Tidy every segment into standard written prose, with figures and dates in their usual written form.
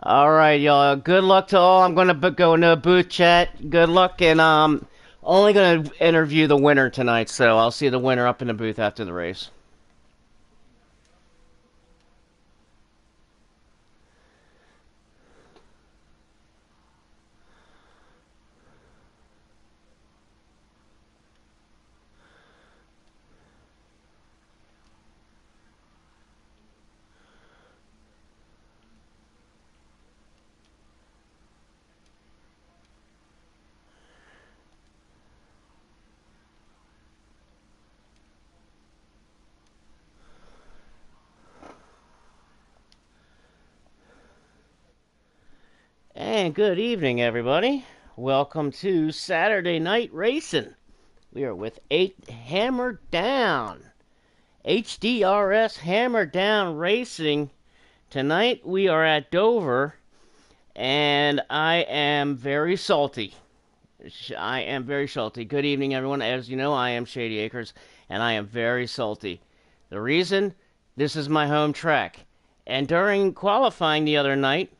All right, y'all. Good luck to all. I'm gonna go into a booth chat. Good luck, and only gonna interview the winner tonight. So I'll see the winner up in the booth after the race. And good evening, everybody. Welcome to Saturday Night Racing. We are with 8 Hammer Down. HDRS Hammer Down Racing. Tonight we are at Dover, and I am very salty. I am very salty. Good evening, everyone. As you know, I am Shady Acres, and I am very salty. The reason? This is my home track. And during qualifying the other night,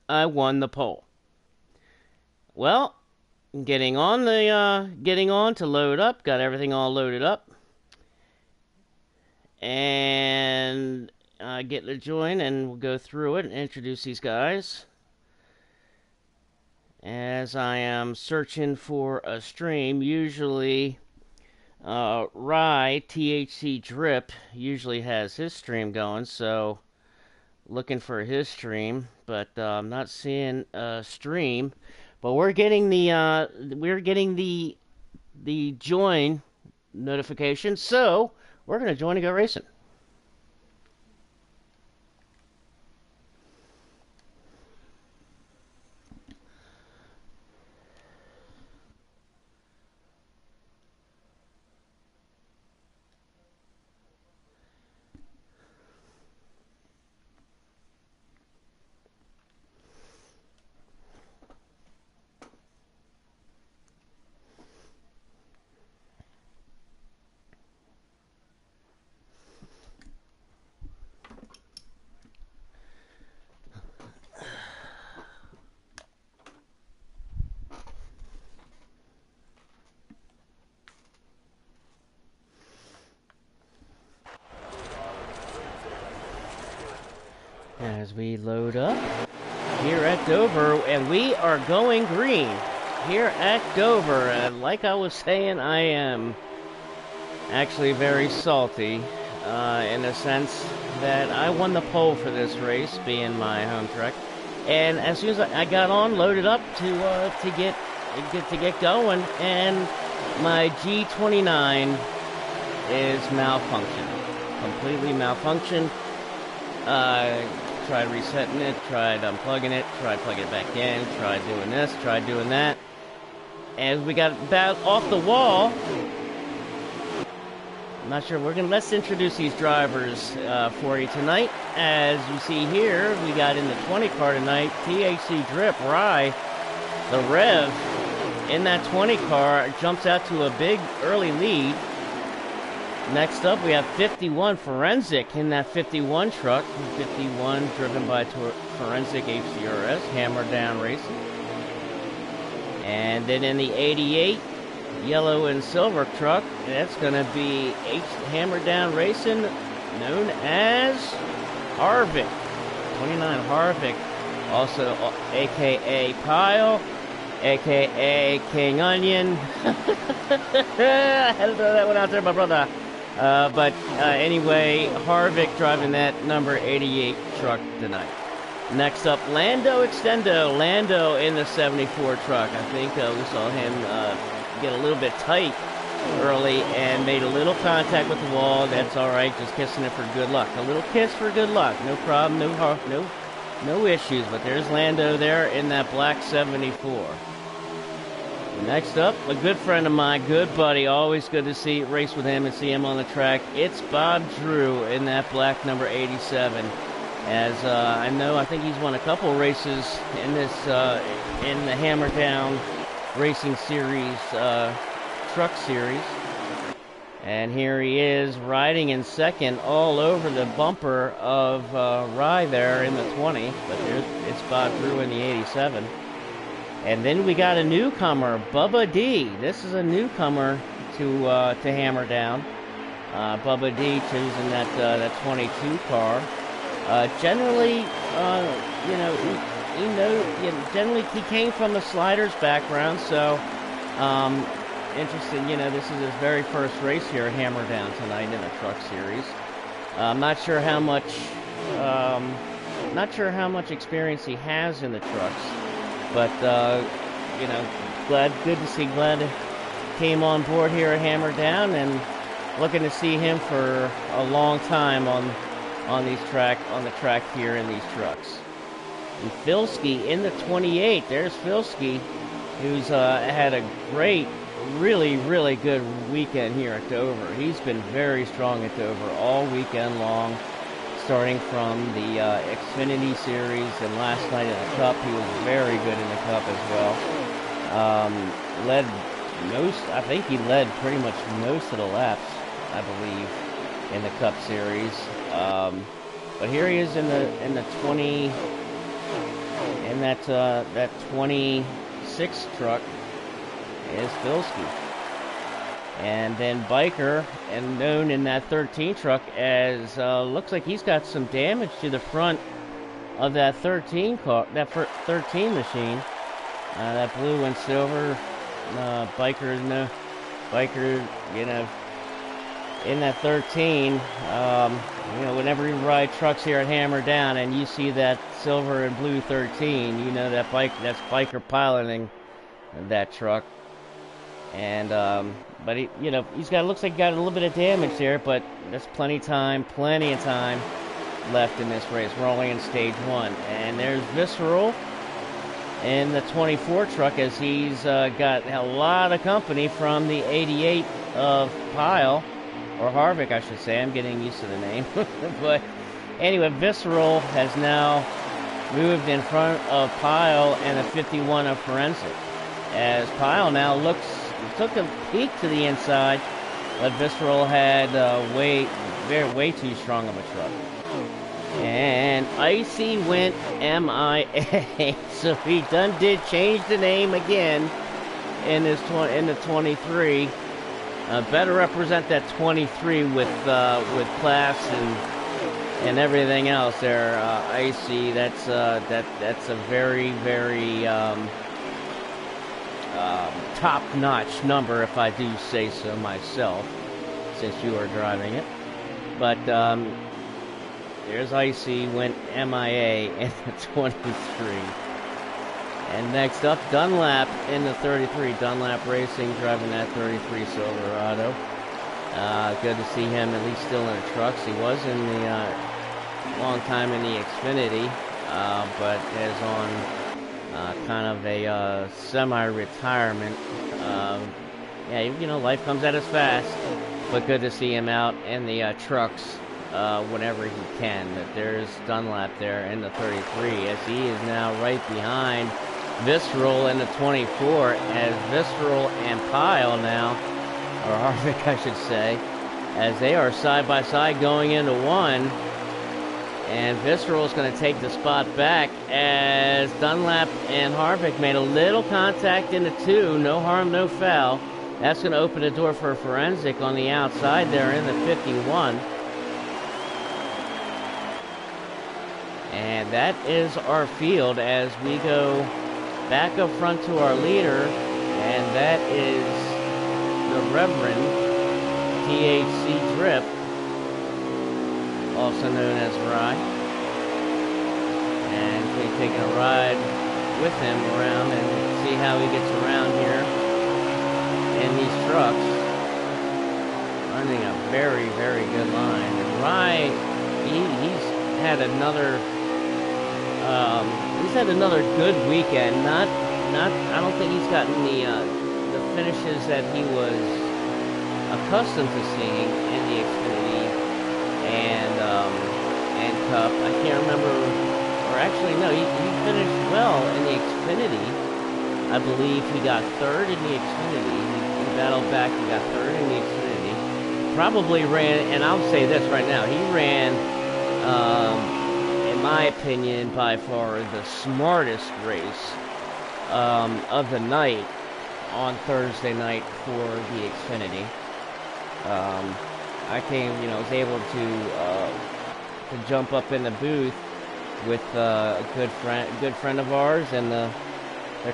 I won the pole. Well, getting on to load up, got everything all loaded up, and get to join, and we'll go through it and introduce these guys. As I am searching for a stream, usually Rye THC Drip usually has his stream going, so looking for his stream, but I'm not seeing a stream. But we're getting the join notification, so we're gonna join and go racing. As we load up here at Dover, and we are going green here at Dover. And like I was saying, I am actually very salty in the sense that I won the pole for this race, being my home track. And as soon as I got on, loaded up to get going, and my G29 is malfunctioning, completely malfunctioned. Tried resetting it, tried unplugging it, tried plugging it back in, tried doing this, tried doing that. As we got about off the wall, I'm not sure. Let's introduce these drivers for you tonight. As you see here, we got in the 20 car tonight, THC Drip, Rye, the Rev. In that 20 car, jumps out to a big early lead. Next up, we have 51 Forensic in that 51 truck. 51 driven by Forensic HDRS, Hammer Down Racing. And then in the 88 yellow and silver truck, that's going to be Hammer Down Racing, known as Harvick. 29 Harvick, also a.k.a. Pyle, a.k.a. King Onion. I had to throw that one out there, my brother. Anyway, Harvick driving that number 88 truck tonight. Next up, Lando Extendo. Lando in the 74 truck. I think we saw him get a little bit tight early and made a little contact with the wall. That's all right, just kissing it for good luck. A little kiss for good luck. No problem, no issues. But there's Lando there in that black 74. Next up, a good friend of mine, good buddy, always good to race with him and see him on the track. It's Bob Drew in that black number 87. As I think he's won a couple races in this in the Hammer Down Racing Series truck series. And here he is riding in second all over the bumper of Rye there in the 20. But there's it's Bob Drew in the 87. And then we got a newcomer, Bubba D. This is a newcomer to hammer down. Bubba D choosing that 22 car. Generally, generally he came from the sliders background, so interesting. This is his very first race here at Hammer Down tonight in the Truck Series. I'm not sure how much experience he has in the trucks, but good to see Glad came on board here at Hammer Down, and looking to see him for a long time on the track here in these trucks. And Filski in the 28. There's Filski, who's had a great, really, really good weekend here at Dover. He's been very strong at Dover all weekend long, starting from the Xfinity Series, and last night in the Cup, he was very good in the Cup as well. I think he led pretty much most of the laps, I believe, in the Cup Series. But here he is in the 20, in that 26 truck is Filski. And then Biker, and known in that 13 truck as, looks like he's got some damage to the front of that 13 car, that 13 machine. That blue and silver. Biker, in that 13, whenever you ride trucks here at Hammer Down and you see that silver and blue 13, that's Biker piloting that truck. And but looks like he got a little bit of damage there, but there's plenty of time left in this race. We're only in stage 1, and there's Visceral in the 24 truck, as he's got a lot of company from the 88 of Pyle, or Harvick, I should say. I'm getting used to the name. But anyway, Visceral has now moved in front of Pyle and the 51 of Forensic, as Pyle now took a peek to the inside, but Visceral had way too strong of a truck. And Icy went MIA, so he did change the name again in the 23. Better represent that 23 with class and everything else there. Icy, that's a very, very top-notch number, if I do say so myself, since you are driving it. But there's Icy, went MIA in the 23. And next up, Dunlap in the 33. Dunlap Racing driving that 33 Silverado. Good to see him at least still in the trucks. He was in the long time in the Xfinity, but is on kind of a semi-retirement. Life comes at us fast, but good to see him out in the trucks whenever he can. But there's Dunlap there in the 33, as he is now right behind Visceral in the 24, as Visceral and Pyle now, or Harvick I should say, as they are side by side going into one. And Visceral is going to take the spot back, as Dunlap and Harvick made a little contact in the 2. No harm, no foul. That's going to open the door for Forensic on the outside there in the 51. And that is our field as we go back up front to our leader, and that is the Reverend THC Drip, also known as Rye. And we're taking a ride with him around and see how he gets around here in these trucks. Running a very, very good line. And Rye, he's had another good weekend. I don't think he's gotten the finishes that he was accustomed to seeing in the Xfinity and Cup. I can't remember, or actually no, he finished well in the Xfinity. I believe he got third in the Xfinity. He battled back and got third in the Xfinity. probably ran, and I'll say this right now, he ran, in my opinion, by far the smartest race of the night on Thursday night for the Xfinity. I was able to jump up in the booth with a good friend of ours and the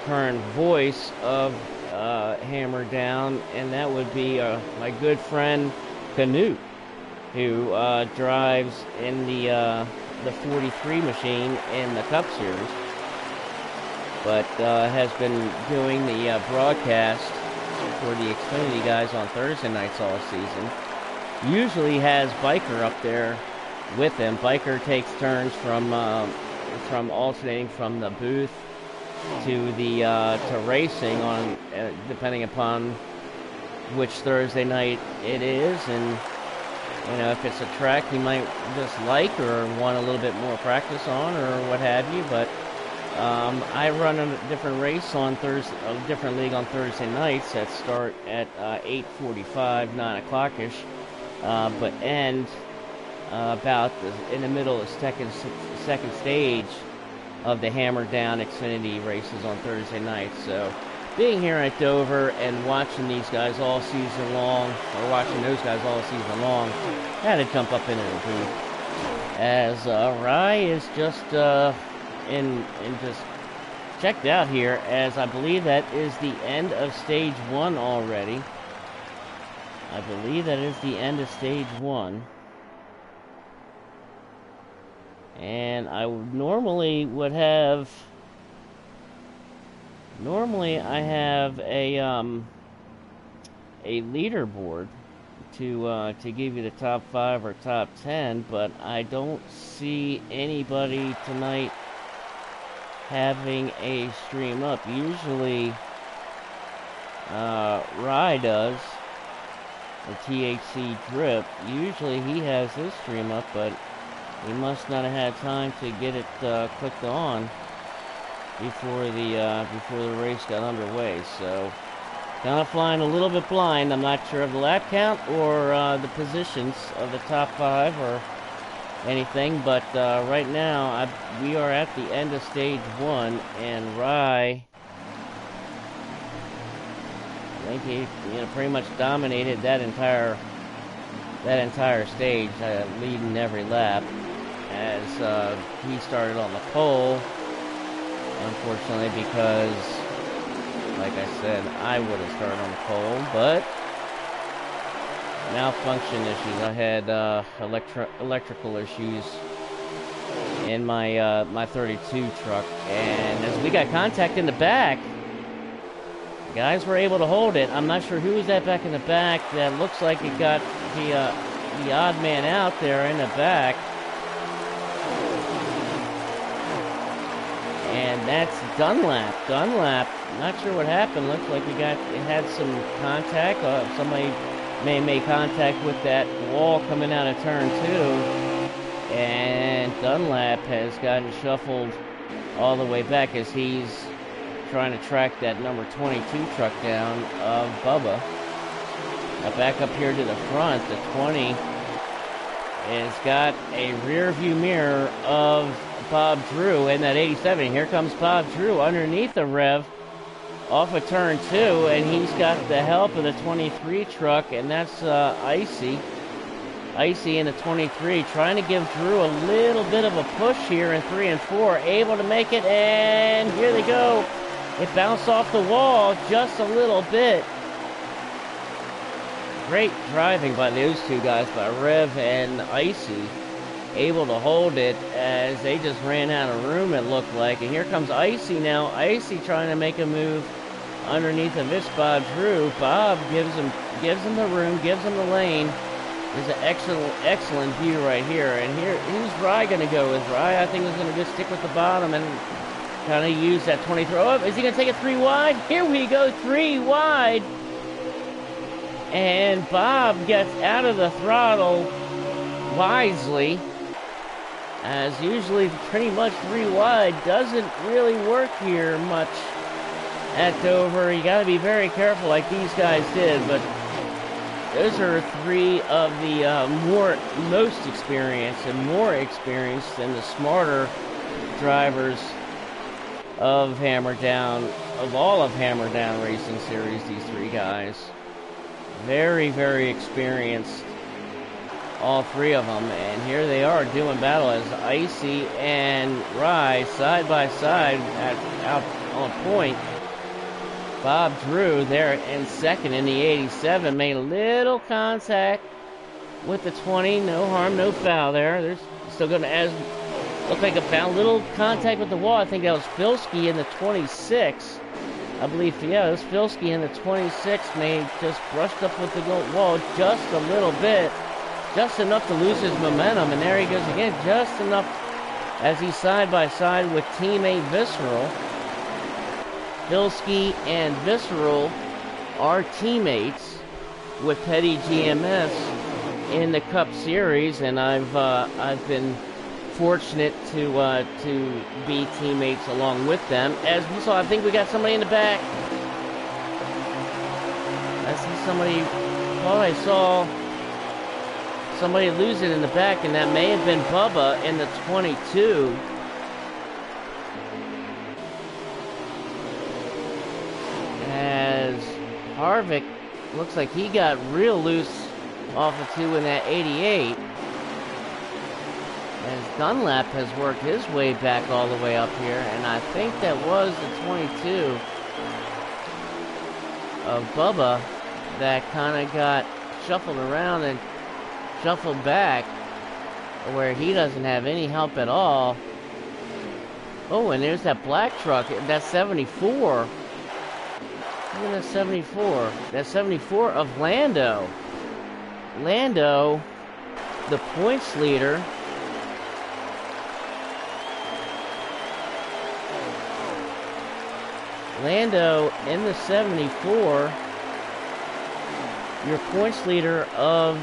current voice of Hammer Down, and that would be my good friend Canute, who drives in the 43 machine in the Cup Series, but has been doing the broadcast for the Xfinity guys on Thursday nights all season. Usually has Biker up there with him. Biker takes turns from alternating from the booth to the to racing on depending upon which Thursday night it is, and if it's a track he might just like or want a little bit more practice on or what have you. But I run a different race on Thursday, a different league on Thursday nights that start at 8:45, 9 o'clock ish, but end about in the middle of second stage of the Hammer Down Xfinity races on Thursday nights. So being here at Dover and watching these guys all season long, or watching those guys all season long, I had to jump up into the booth as Rye is just just checked out here, as I believe that is the end of stage 1 already. I believe that is the end of stage 1. And I normally I have a leaderboard to give you the top 5 or top 10, but I don't see anybody tonight having a stream up. Usually Rye does, the THC Drip. Usually he has his stream up, but he must not have had time to get it clicked on before the race got underway. So kind of flying a little bit blind. I'm not sure of the lap count or the positions of the top 5 or anything, but right now we are at the end of stage 1, and Rye, I think he pretty much dominated that entire stage, leading every lap, as he started on the pole. Unfortunately, because, like I said, I would have started on the pole, but malfunction issues. I had electrical issues in my my 32 truck, and as we got contact in the back, guys were able to hold it. I'm not sure who was that back in the back. That looks like it got the odd man out there in the back. And that's Dunlap. Not sure what happened. Looks like it had some contact. Somebody may have made contact with that wall coming out of turn 2. And Dunlap has gotten shuffled all the way back as he's trying to track that number 22 truck down of Bubba. Now back up here to the front, the 20 has got a rear view mirror of Bob Drew in that 87. Here comes Bob Drew underneath the rev off of turn 2, and he's got the help of the 23 truck, and that's Icy in the 23, trying to give Drew a little bit of a push here in 3 and 4, able to make it, and here they go. It bounced off the wall just a little bit. Great driving by those two guys, by Rev and Icy, able to hold it as they just ran out of room, it looked like. And here comes Icy now. Icy trying to make a move underneath of this Bob Drew. Bob gives him the room, gives him the lane. There's an excellent view right here. And here, who's Rye going to go with? Rye, I think, is going to just stick with the bottom and kind of use that 23. Oh, is he going to take it 3 wide? Here we go, 3 wide. And Bob gets out of the throttle wisely, as usually pretty much 3 wide doesn't really work here much at Dover. You got to be very careful like these guys did, but those are three of the most experienced and more experienced and the smarter drivers of Hammer Down, of all of Hammer Down Racing Series. These three guys, very, very experienced, all three of them, and here they are doing battle as Icy and Rye side by side out on point. Bob Drew there in second in the 87, made a little contact with the 20. No harm, no foul there. There's still going to look like a little contact with the wall. I think that was Filski in the 26. I believe, yeah, it was Filski in the 26. Just brushed up with the wall just a little bit, just enough to lose his momentum. And there he goes again, just enough as he's side by side with teammate Visceral. Filski and Visceral are teammates with Petty GMS in the Cup Series, and I've been fortunate to be teammates along with them. As we saw, I think we got somebody in the back. I see somebody. Thought I saw somebody lose it in the back, and that may have been Bubba in the 22. As Harvick looks like he got real loose off of 2 in that 88. As Dunlap has worked his way back all the way up here, and I think that was the 22 of Bubba that kind of got shuffled around and shuffled back, where he doesn't have any help at all. Oh, and there's that black truck, that's 74. Look at that 74. That's 74 of Lando. Lando, the points leader. Lando in the 74, your points leader of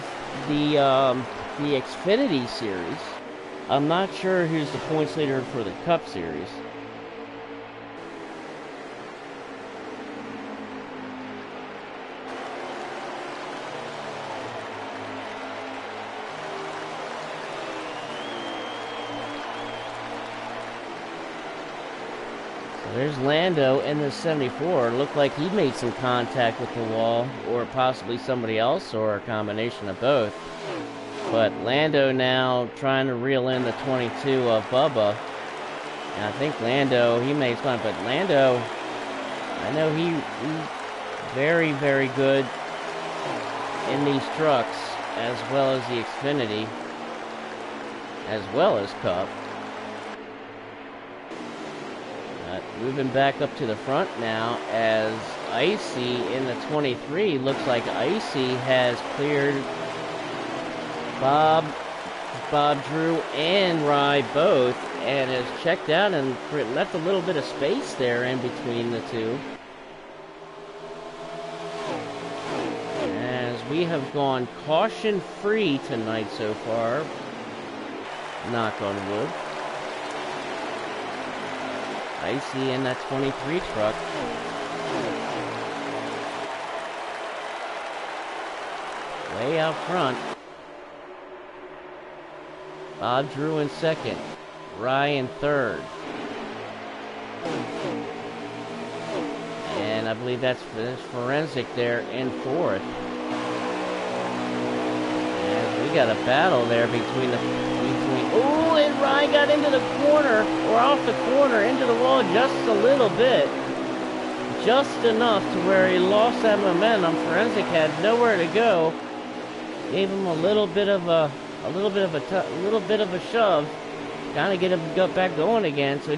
the Xfinity Series. I'm not sure who's the points leader for the Cup Series. There's Lando in the 74. Looked like he made some contact with the wall, or possibly somebody else, or a combination of both. But Lando now trying to reel in the 22 of Bubba. And I think Lando, he made fun, but Lando, I know he's very, very good in these trucks, as well as the Xfinity, as well as Cup. Moving back up to the front now, as Icy in the 23. Looks like Icy has cleared Bob Drew and Rye both, and has checked out and left a little bit of space there in between the two. As we have gone caution-free tonight so far, knock on wood. Icy in that 23 truck. Way out front. Bob Drew in second. Rye in third. And I believe that's Forensic there in fourth. And we got a battle there between oh, and Rye got into the corner, or off the corner, into the wall just a little bit. Just enough to where he lost that momentum. Forensic had nowhere to go. Gave him a little bit of a shove, kind of get him back going again. So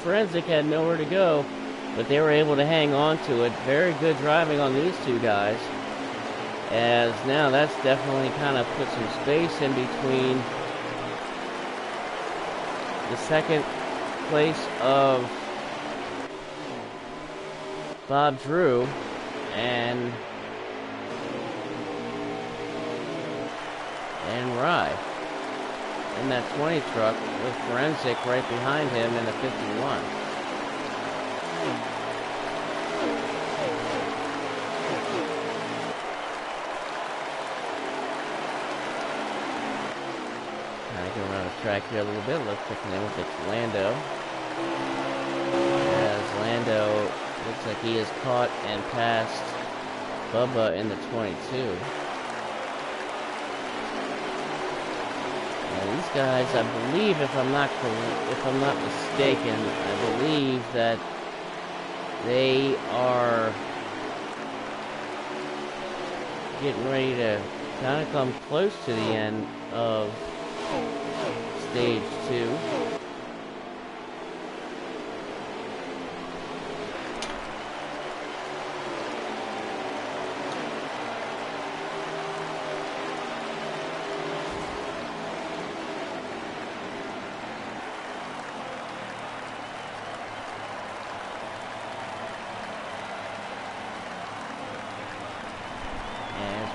Forensic had nowhere to go, but they were able to hang on to it. Very good driving on these two guys. As now that's definitely kind of put some space in between the second place of Bob Drew and Rye in that 20 truck, with Forensic right behind him in the 51. track here a little bit. Let's check in with Lando. As Lando looks like he has caught and passed Bubba in the 22. And these guys, I believe, if I'm not mistaken, I believe that they are getting ready to kind of come close to the end of stage 2.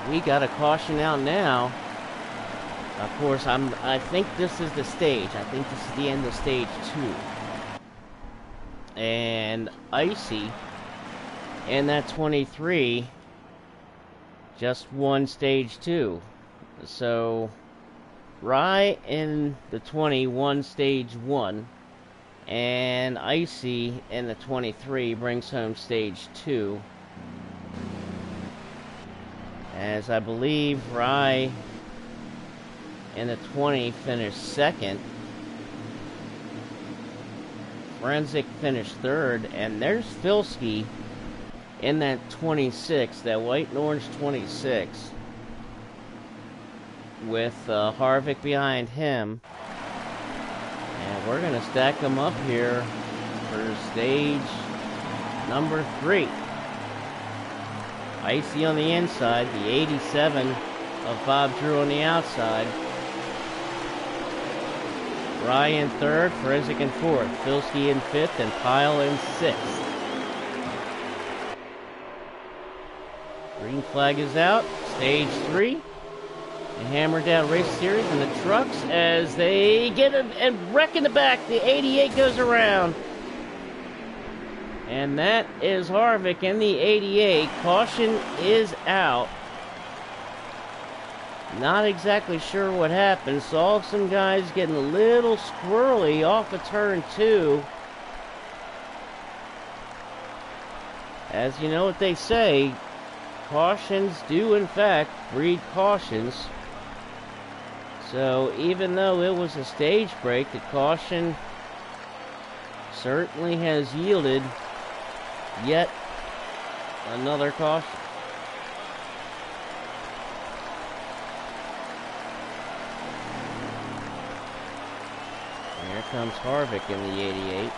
We got a caution out now. Of course, I think this is the stage. I think this is the end of stage 2. And Icy in that 23 just won stage 2. So Rye in the 20 won stage 1, and Icy in the 23 brings home stage 2. As I believe Rye in the 20 finished second. Forensic finished third, and there's Filski in that 26, that white and orange 26, with Harvick behind him. And we're going to stack them up here for stage number 3. Icy on the inside, the 87 of Bob Drew on the outside. Rye in third, Forensic in fourth, Filski in fifth, and Pyle in sixth. Green flag is out. Stage 3. The Hammer Down Race Series and the trucks as they get a wreck in the back. The 88 goes around. And that is Harvick in the 88. Caution is out. Not exactly sure what happened. Saw some guys getting a little squirrely off of turn 2. As you know what they say, cautions do in fact breed cautions. So even though it was a stage break, the caution certainly has yielded yet another caution. Here comes Harvick in the 88.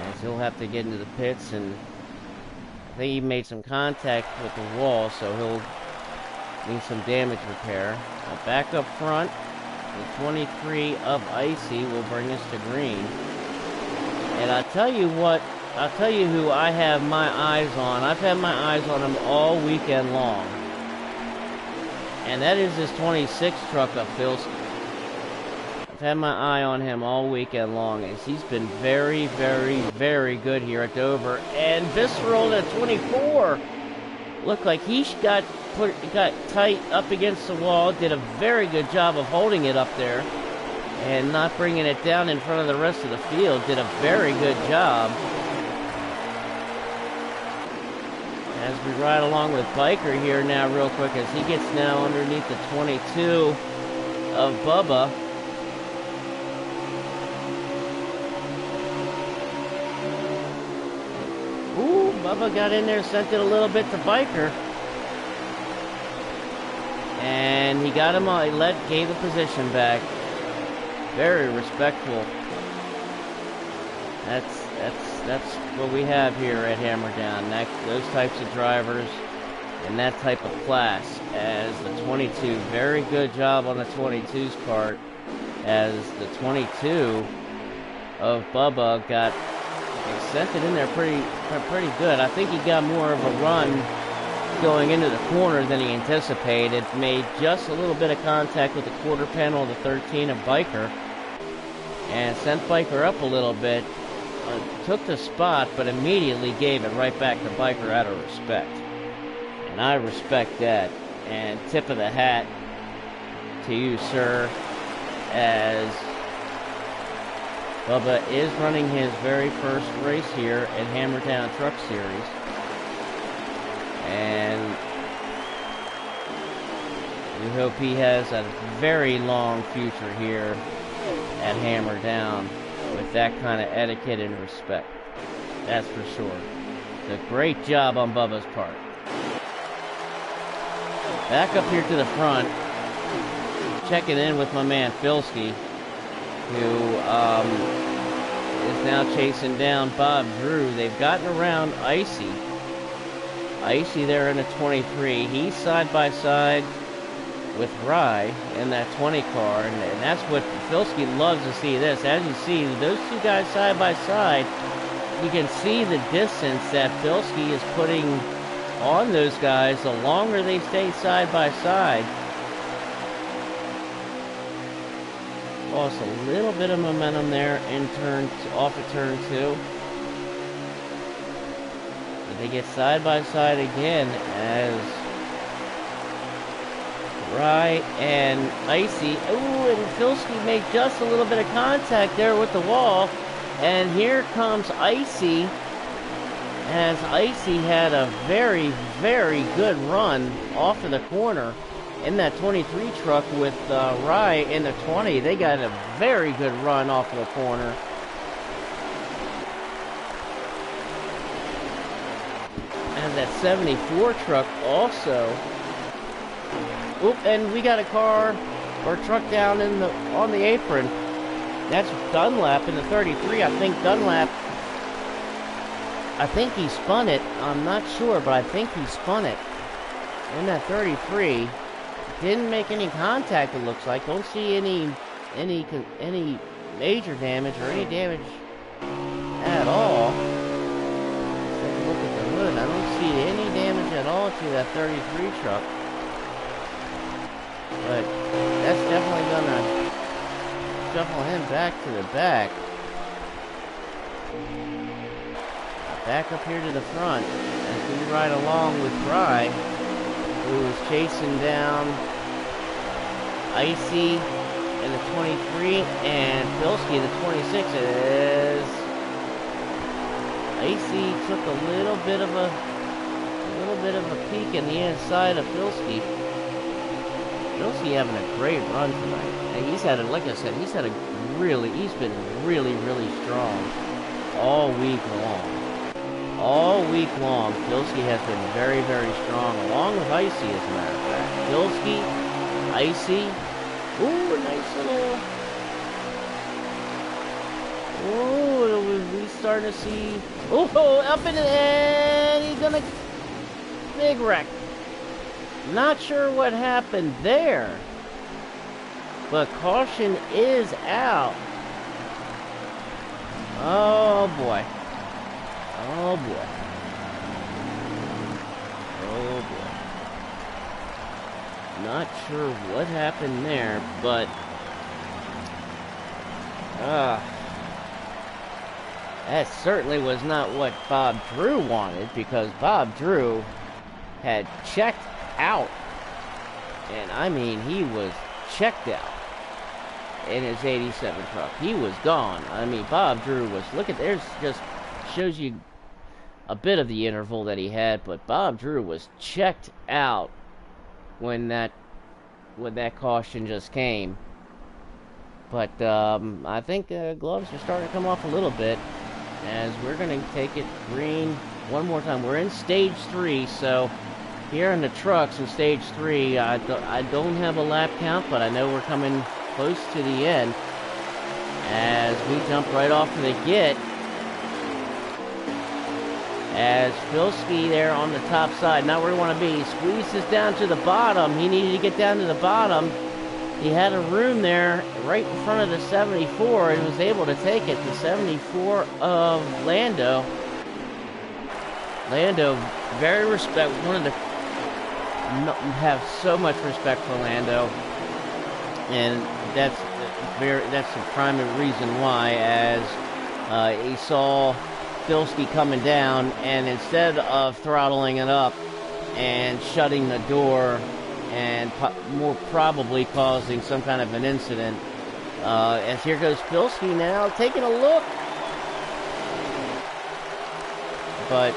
As he'll have to get into the pits, and I think he made some contact with the wall, so he'll need some damage repair. Now back up front, the 23 of Icy will bring us to green. And I'll tell you what, I'll tell you who I have my eyes on. I've had my eyes on him all weekend long. And that is this 26 truck of Phil's. I've had my eye on him all weekend long, as he's been very, very, very good here at Dover. And Visceral at 24 looked like he got tight up against the wall, did a very good job of holding it up there and not bringing it down in front of the rest of the field. Did a very good job. As we ride along with Biker here now real quick, as he gets now underneath the 22 of Bubba. Ooh, Bubba got in there, sent it a little bit to Biker. And he got him on, he gave the position back. Very respectful. That's what we have here at Hammer Down. Those types of drivers and that type of class. As the 22, very good job on the 22's part. As the 22 of Bubba sent it in there pretty good. I think he got more of a run going into the corner than he anticipated. Made just a little bit of contact with the quarter panel of the 13 of Biker and sent Biker up a little bit. Took the spot, but immediately gave it right back to Biker out of respect. And I respect that. And tip of the hat to you, sir, as Bubba is running his very first race here at Hammertown Truck Series. And we hope he has a very long future here at Hammertown with that kind of etiquette and respect. That's for sure. So great job on Bubba's part. Back up here to the front, checking in with my man Filski, who is now chasing down Bob Drew. They've gotten around Icy. Icy there in a 23. He's side by side with Rye in that 20 car, and that's what Filski loves to see. This, as you see, those two guys side by side, you can see the distance that Filski is putting on those guys the longer they stay side by side. Lost a little bit of momentum there in off of turn 2. But they get side by side again as Rye and Icy. Ooh, and Filski made just a little bit of contact there with the wall. And here comes Icy, as Icy had a very, very good run off of the corner in that 23 truck with Rye in the 20. They got a very good run off of the corner. And that 74 truck also. Oop, and we got a car or truck down on the apron. That's Dunlap in the 33. I think Dunlap, I think he spun it. I'm not sure, but I think he spun it in that 33. Didn't make any contact, it looks like. Don't see any major damage or any damage at all. Let's take a look at the hood. I don't see any damage at all to that 33 truck. But that's definitely gonna shuffle him back to the back. Back up here to the front as we ride along with Rye, who is chasing down Icy in the 23 and Filski in the 26 as Icy took a little bit of a peek in the inside of Filski. Filski having a great run tonight. And he's had, like I said, he's been really, really strong all week long. All week long, Filski has been very, very strong, along with Icy, as a matter of fact. Filski, Icy, ooh, a nice little, ooh, we're starting to see, ooh, up in the end, he's gonna, big wreck. Not sure what happened there, but caution is out. Oh boy. Oh boy. Oh boy. Not sure what happened there, but that certainly was not what Bob Drew wanted, because Bob Drew had checked out. And I mean, he was checked out in his 87 truck. He was gone. I mean, Bob Drew was, look at, there's just shows you a bit of the interval that he had, but Bob Drew was checked out when that caution just came. But I think gloves are starting to come off a little bit, as we're going to take it green one more time. We're in stage 3, so here in the trucks in stage 3, I don't have a lap count, but I know we're coming close to the end as we jump right off to the gate. As Filski there on the top side, not where we want to be, squeezes down to the bottom. He needed to get down to the bottom. He had a room there right in front of the 74 and was able to take it. The 74 of Lando. Lando, very wanted to have so much respect for Lando, and that's the primary reason why, as he saw Filski coming down, and instead of throttling it up and shutting the door and more probably causing some kind of an incident. As here goes Filski now, taking a look. But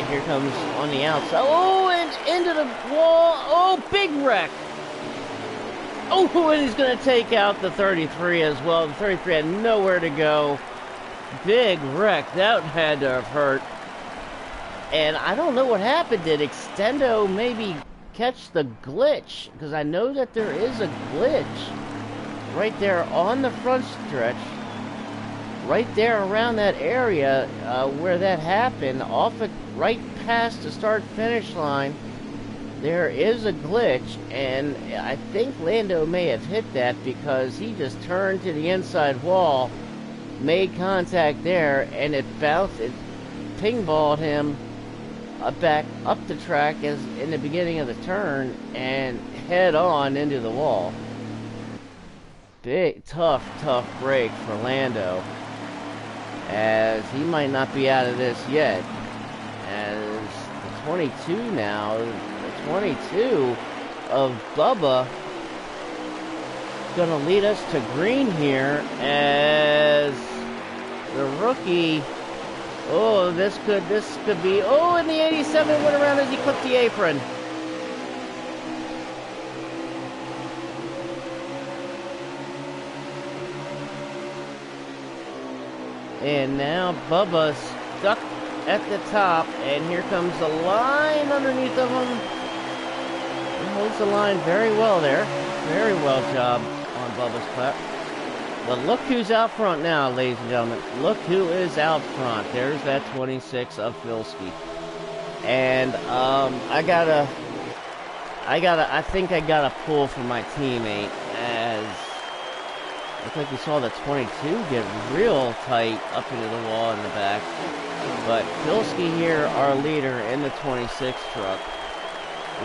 here comes on the outside. Oh, and into the wall. Oh, big wreck. Oh, and he's going to take out the 33 as well. The 33 had nowhere to go. Big wreck. That had to have hurt. And I don't know what happened. Did Extendo maybe catch the glitch? Because I know that there is a glitch right there on the front stretch. Right there around that area where that happened, right past the start-finish line, there is a glitch, and I think Lando may have hit that because he just turned to the inside wall, made contact there, and it bounced, it ping-balled him back up the track as in the beginning of the turn, and head-on into the wall. Big, tough break for Lando, as he might not be out of this yet, as the 22 now, the 22 of Bubba gonna lead us to green here, as the rookie, oh, this could be, oh, and the 87 went around as he clipped the apron. And now Bubba's stuck at the top, and here comes the line underneath of him. He holds the line very well there. Very well job on Bubba's clap. But look who's out front now, ladies and gentlemen. Look who is out front. There's that 26 of Filski. And I think I got a pull from my teammate, as looks like we saw the 22 get real tight up into the wall in the back. But Filski here, our leader in the 26 truck.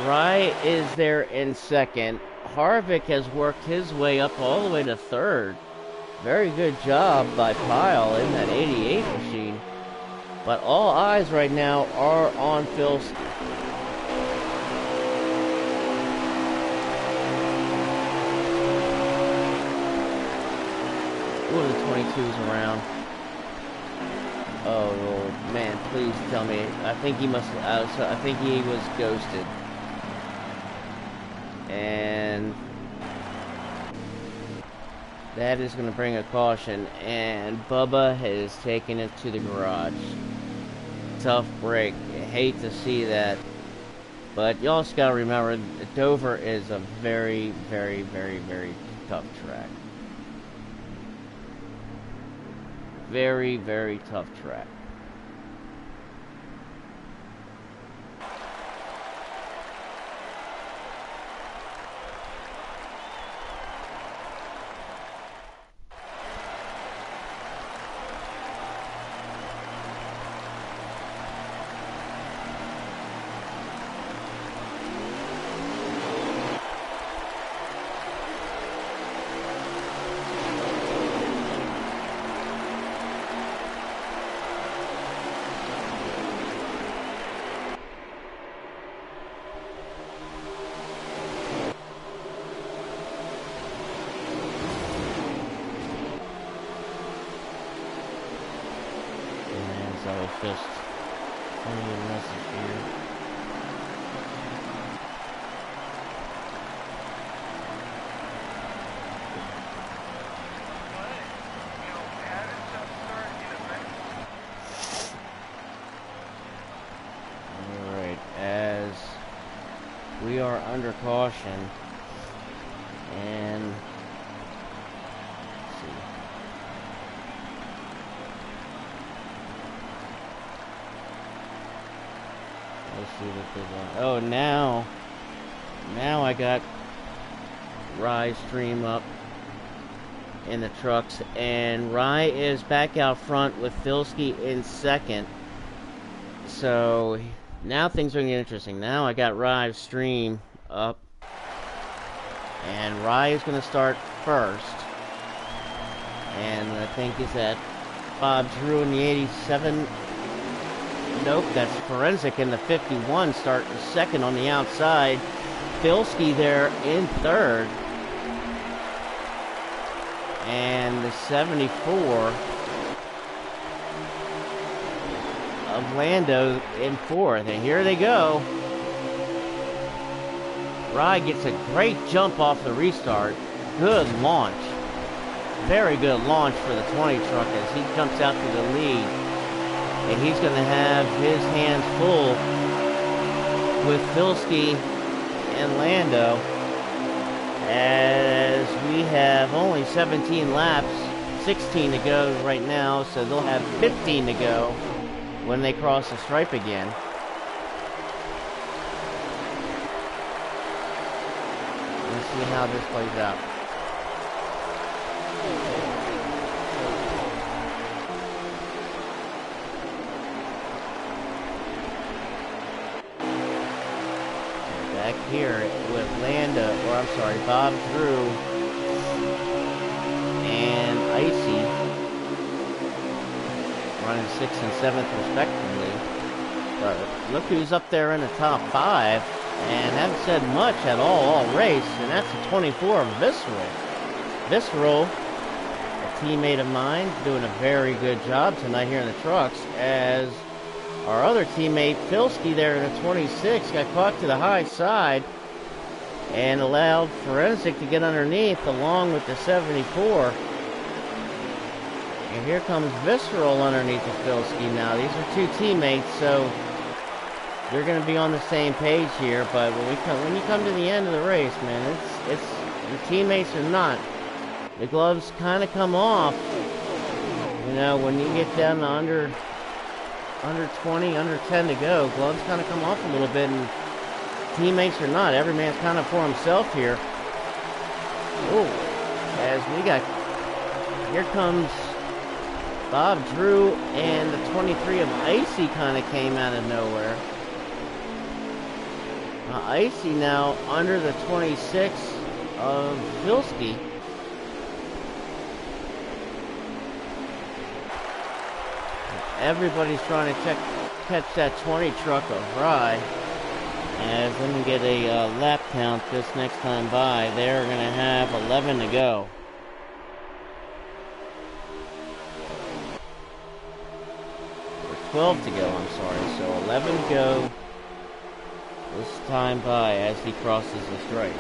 Rye is there in second. Harvick has worked his way up all the way to third. Very good job by Pyle in that 88 machine. But all eyes right now are on Filski. One of the 22s around. Oh man, please tell me. I think he must. I think he was ghosted. And that is going to bring a caution. And Bubba has taken it to the garage. Tough break. I hate to see that. But you also got to remember, Dover is a very, very, very, very tough track. Very, very tough track. Just sending you a message here. Alright, as we are under caution, and let's see what they're doing. Oh, now I got Rye stream up in the trucks, and Rye is back out front with Filski in second. So now things are getting interesting. Now I got Rye stream up, and Rye is going to start first. And I think is that Bob Drew in the 87. Nope, that's Forensic in the 51 starting second on the outside. Filski there in third. And the 74 of Lando in fourth. And here they go. Rye gets a great jump off the restart. Good launch. Very good launch for the 20 truck as he jumps out to the lead. And he's going to have his hands full with Filski and Lando, as we have only 17 laps, 16 to go right now, so they'll have 15 to go when they cross the stripe again. Let's see how this plays out. Back here with Bob Drew and Icy running 6th and 7th respectively. But look who's up there in the top 5 and haven't said much at all race, and that's the 24 of Visceral. Visceral, a teammate of mine, doing a very good job tonight here in the trucks, as our other teammate, Filski, there in the 26, got caught to the high side and allowed Forensic to get underneath along with the 74. And here comes Visceral underneath the Filski now. These are two teammates, so they're going to be on the same page here. But when you come to the end of the race, man, it's your teammates are not. The gloves kind of come off. You know, when you get down to under 20, under 10 to go, gloves kind of come off a little bit, and teammates are not. Every man's kind of for himself here. Oh, as we got, here comes Bob Drew, and the 23 of Icy kind of came out of nowhere. Icy now under the 26 of Filski. Everybody's trying to catch that 20 truck of Rye. As let me get a lap count this next time by. They're going to have 11 to go. Or 12 to go, I'm sorry. So 11 to go this time by as he crosses the stripe.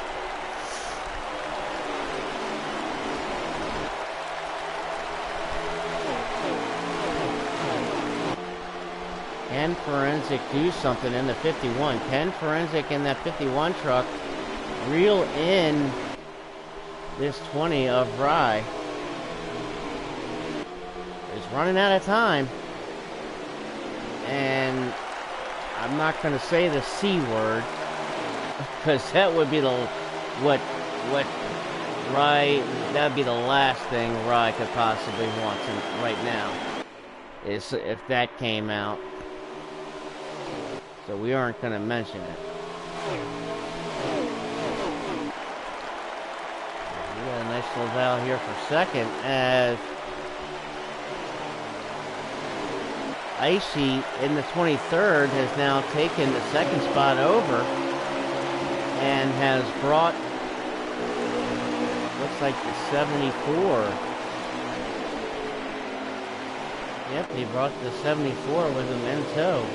Can Forensic do something in the 51? Can Forensic in that 51 truck reel in this 20 of Rye? He's running out of time. And I'm not going to say the C word, because that would be what Rye, that would be the last thing Rye could possibly want right now, is if that came out. So we aren't going to mention it. We got a nice little valve here for second, as Icy in the 23rd has now taken the second spot over and has brought, looks like the 74. Yep, he brought the 74 with him in tow.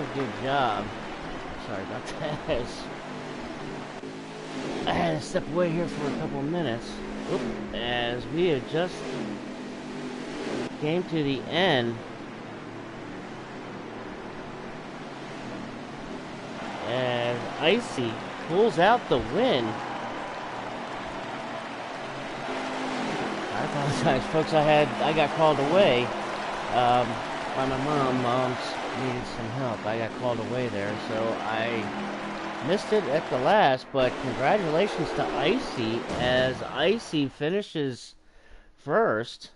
very good job. Sorry about that. I had to step away here for a couple minutes. Oop, as we had just came to the end. As Icy pulls out the win. I apologize, folks. I got called away by my mom. Mom's needed some help. I got called away there, so I missed it at the last. But congratulations to Icy, as Icy finishes first.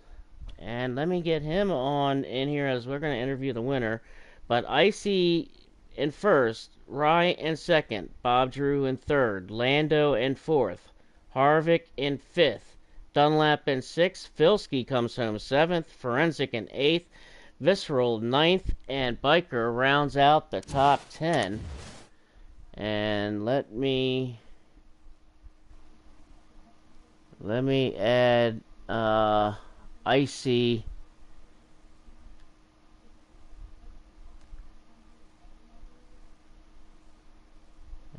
And let me get him on in here as we're going to interview the winner. But Icy in first, Rye in second, Bob Drew in third, Lando in fourth, Harvick in fifth, Dunlap in sixth, Filski comes home seventh, Forensic in eighth, Visceral ninth, and Biker rounds out the top 10. And let me add Icy.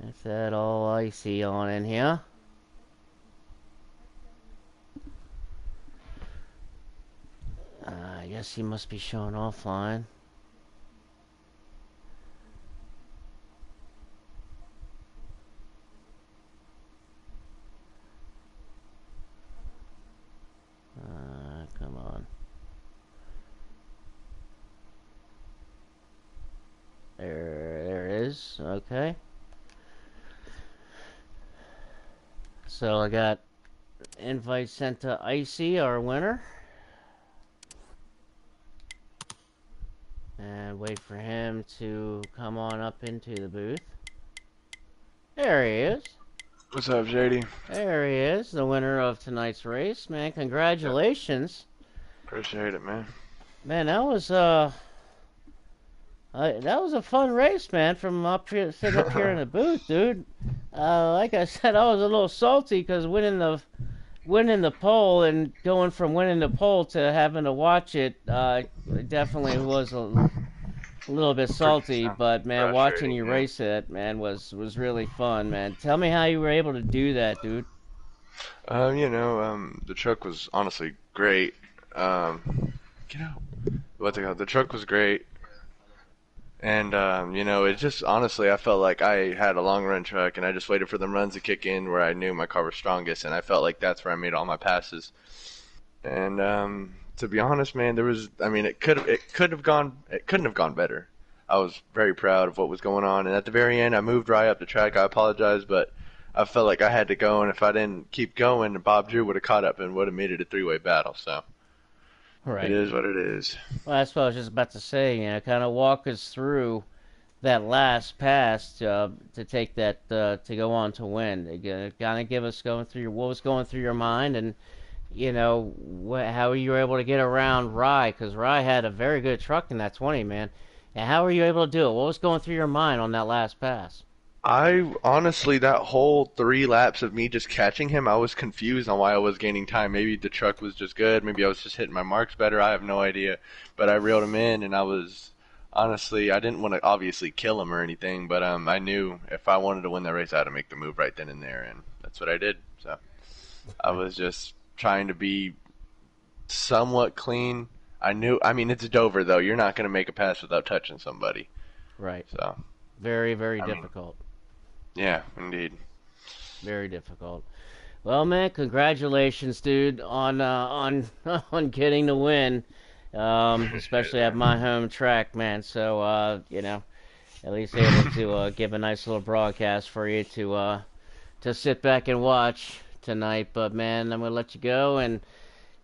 Let's add all Icy on in here. I guess he must be showing offline. Come on. There it is. Okay. So I got invite sent to Icy, our winner. And wait for him to come on up into the booth. There he is. What's up, JD? There he is, the winner of tonight's race. Man, congratulations. Appreciate it, man. Man, that was a fun race, man. From up here, sitting up here in the booth, dude. Like I said, I was a little salty because winning the pole and going from winning the pole to having to watch it, definitely was a little bit salty. But man, watching you race it, man, was really fun, man. Tell me how you were able to do that, dude. The truck was honestly great. Get out. The truck was great. And, it just, honestly, I felt like I had a long run truck and I just waited for the runs to kick in where I knew my car was strongest. And I felt like that's where I made all my passes. And, to be honest, man, it couldn't have gone better. I was very proud of what was going on. And at the very end, I moved right up the track. I apologize, but I felt like I had to go. And if I didn't keep going, Bob Drew would have caught up and would have made it a three-way battle. So. Right. It is what it is. Well, that's what I was just about to say. Kind of walk us through that last pass to take that to go on to win. Kind of give us what was going through your mind, and how you were able to get around Rye, because Rye had a very good truck in that 20, man. And how were you able to do it? What was going through your mind on that last pass? I honestly, that whole 3 laps of me just catching him, I was confused on why I was gaining time. Maybe the truck was just good. Maybe I was just hitting my marks better. I have no idea. But I reeled him in, and I didn't want to obviously kill him or anything, but I knew if I wanted to win the race, I had to make the move right then and there, and that's what I did. So I was just trying to be somewhat clean. It's Dover, though. You're not going to make a pass without touching somebody. Right. So very, very difficult. Yeah, indeed. Very difficult. Well, man, congratulations, dude, on on getting the win, especially at my home track, man. So, at least able to give a nice little broadcast for you to sit back and watch tonight. But, man, I'm gonna let you go and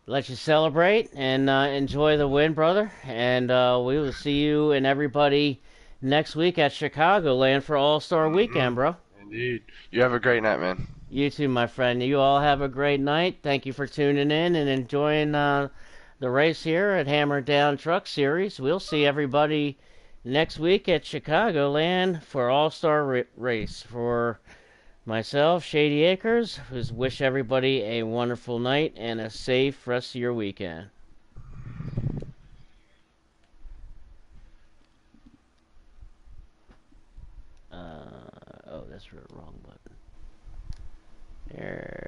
let you celebrate and enjoy the win, brother. And we will see you and everybody next week at Chicagoland for All-Star Weekend, bro. Indeed. You have a great night, man. You too, my friend. You all have a great night. Thank you for tuning in and enjoying the race here at Hammer Down Truck Series. We'll see everybody next week at Chicagoland for All-Star Race. For myself, Shady Acres, wish everybody a wonderful night and a safe rest of your weekend. password, wrong button. There